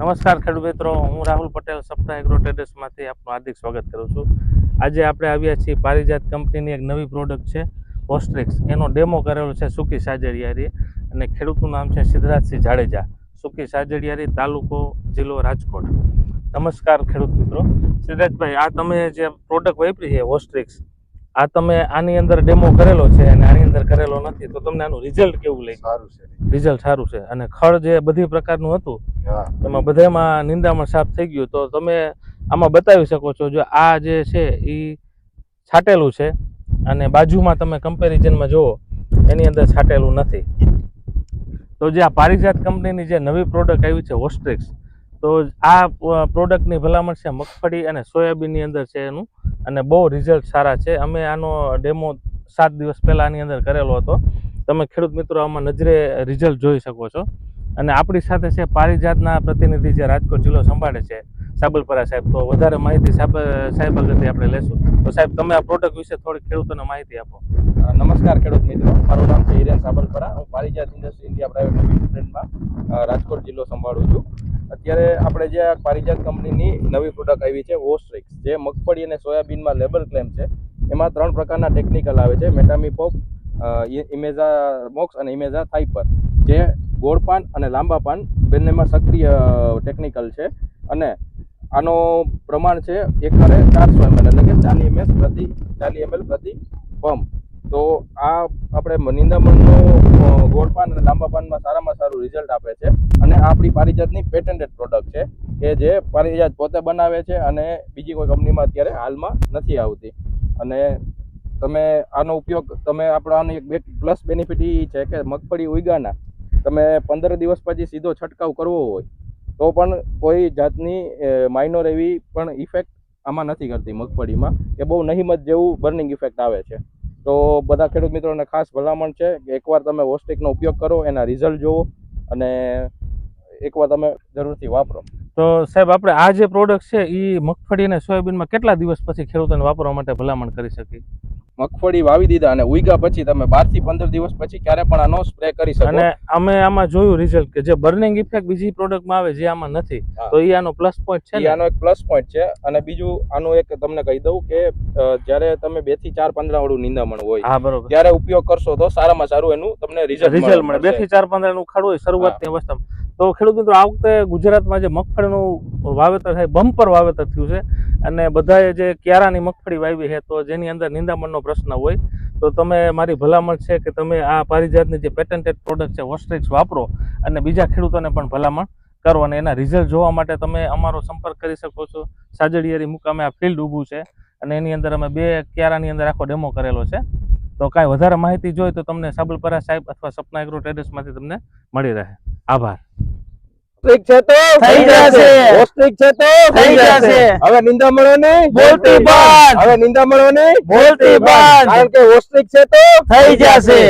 નમસ્કાર ખેડૂત મિત્રો, હું રાહુલ પટેલ સપના એગ્રો ટ્રેડર્સમાંથી આપનું હાર્દિક સ્વાગત કરું છું। આજે આપણે આવ્યા છીએ પારિજાત કંપનીની એક નવી પ્રોડક્ટ છે ઓસ્ટ્રિક્સ, એનો ડેમો કરેલો છે સુકી સાજડિયારી અને ખેડૂતનું નામ છે સિદ્ધરાજસિંહ જાડેજા, સુકી સાજડિયારી, તાલુકો જિલ્લો રાજકોટ। નમસ્કાર ખેડૂત મિત્રો। સિદ્ધરાજભાઈ, આ તમે જે પ્રોડક્ટ વાપરી છે ઓસ્ટ્રિક્સ, આ તમે આની અંદર ડેમો કરેલો છે અને આની અંદર કરેલો નથી, તો તમને આનું રિઝલ્ટ કેવું લાગ્યું? સારું છે, રિઝલ્ટ સારું છે અને ખડ જે બધી પ્રકારનું હતું એમાં બધામાં નિંદામણ સાફ થઈ ગયું, તો તમે આમાં બતાવી શકો છો જો આ જે છે એ છાંટેલું છે અને બાજુમાં તમે કમ્પેરિઝનમાં જુઓ એની અંદર છાંટેલું નથી। તો જે આ પારિજાત કંપનીની જે નવી પ્રોડક્ટ આવી છે ઓસ્ટ્રિક્સ, તો આ પ્રોડક્ટની ભલામણ છે મગફળી અને સોયાબીનની અંદર છે એનું, અને બહુ રિઝલ્ટ સારા છે। અમે આનો ડેમો 7 દિવસ પહેલાં આની અંદર કરેલો હતો, તમે ખેડૂત મિત્રો આમાં નજરે રિઝલ્ટ જોઈ શકો છો। અને આપણી સાથે છે પારિજાતના પ્રતિનિધિ જે રાજકોટ જિલ્લો સંભાળે છે સાબલપરા સાહેબ, તો વધારે માહિતી સાહેબ આગળથી આપણે લેશું। તો સાહેબ, તમે આ પ્રોડક્ટ વિશે થોડીક ખેડૂતોને માહિતી આપો। નમસ્કાર ખેડૂત મિત્રો, મારું નામ છે હિરેન સાબલપરા, હું પારિજાત ઇન્ડસ્ટ્રી ઇન્ડિયા પ્રાઇવેટ લિમિટેડમાં રાજકોટ જિલ્લો સંભાળું છું। અત્યારે આપણે જે પારિજાત કંપનીની નવી પ્રોડક્ટ આવી છે ઓસ્ટ્રિક્સ, જે મગફળી અને સોયાબીનમાં લેબલ ક્લેમ છે, એમાં 3 પ્રકારના ટેકનિકલ આવે છે, મેટામીપોપ, ઇમેઝા મોક્સ અને ઇમેઝા થાઇપર, જે ગોળ પાન અને લાંબા પાન બંનેમાં સક્રિય ટેકનિકલ છે। અને આનો પ્રમાણ છે એકરે 400 ml એટલે કે 40 ml પ્રતિ પંપ। તો આ આપણે નિંદામણનું ગોળ પાન અને લાંબા પાનમાં સારામાં સારું રિઝલ્ટ આપે છે અને આપણી પારિજાતની પેટન્ટેડ પ્રોડક્ટ છે કે જે પારિજાત પોતે બનાવે છે અને બીજી કોઈ કંપનીમાં અત્યારે હાલમાં નથી આવતી। અને તમે આનો ઉપયોગ આની એક પ્લસ બેનિફિટ એ છે કે મગફળી ઉગાના તમે 15 દિવસ પછી સીધો છંટકાવ કરવો હોય તો પણ કોઈ જાતની માઇનોર એવી પણ ઇફેક્ટ આમાં નથી કરતી મગફળીમાં, કે બહુ નહિમત જેવું બર્નિંગ ઇફેક્ટ આવે છે। તો બધા ખેડૂત મિત્રોને ખાસ ભલામણ છે કે એકવાર તમે ઓસ્ટ્રિકનો ઉપયોગ કરો, એના રિઝલ્ટ જુઓ અને એકવાર તમે જરૂરથી વાપરો। તો સાહેબ, આપણે આ જે પ્રોડક્ટ છે એ મગફળી અને સોયાબીનમાં કેટલા દિવસ પછી ખેડૂતોને વાપરવા માટે ભલામણ કરી શકીએ? મગફળી વાવી દીધા અને ઉગ્યા પછી તમે 12 થી 15 દિવસ પછી ક્યારે પણ આનો સ્પ્રે કરી શકો। અને અમે આમાં જોયું રિઝલ્ટ કે જે બર્નિંગ ઇફેક્ટ બીજી પ્રોડક્ટમાં આવે જે આમાં નથી, તો એ આનો પ્લસ પોઈન્ટ છે। આનો એક પ્લસ પોઈન્ટ છે। અને બીજું આનું એક તમને કહી દઉં કે જ્યારે તમે 2 થી 4 પાંદડાવાળું નિંદામણ હોય, હા બરોબર, ત્યારે ઉપયોગ કરશો તો સારામાં સારું એનું તમને રિઝલ્ટ મળે। 2 થી 4 પાંદડાનું ઉખાડું હોય શરૂઆતની અવસ્થામાં। તો ખેડૂત મિત્રો, આ વખતે ગુજરાતમાં જે મગફળીનું વાવેતર થાય, બમ્પર વાવેતર થયું છે અને બધાએ જે ક્યારાની મગફળી વાવી છે, તો જેની અંદર નિંદામણનો પ્રશ્ન હોય, તો તમે મારી ભલામણ છે કે તમે આ પારિજાતની જે પેટન્ટેડ પ્રોડક્ટ છે ઓસ્ટ્રિક્સ વાપરો અને બીજા ખેડૂતોને પણ ભલામણ કરો। અને એના રિઝલ્ટ જોવા માટે તમે અમારો સંપર્ક કરી શકો છો। સાજડિયારી મુકામે આ ફિલ્ડ ઊભું છે અને એની અંદર અમે 2 ક્યારાની અંદર આખો ડેમો કરેલો છે। તો કાંઈ વધારે માહિતી જોઈએ તો તમને સાબલપરા સાહેબ અથવા સપના એગ્રો ટ્રેડર્સમાંથી તમને મળી રહે। આભાર। ઓસ્ટ્રિક છે તો થઈ જશે, ઓસ્ટ્રિક છે તો થઈ જશે। હવે નિંદામણોની બોલતી બંધ, હવે નિંદામણોની બોલતી બંધ, કારણ કે ઓસ્ટ્રિક છે તો થઈ જશે।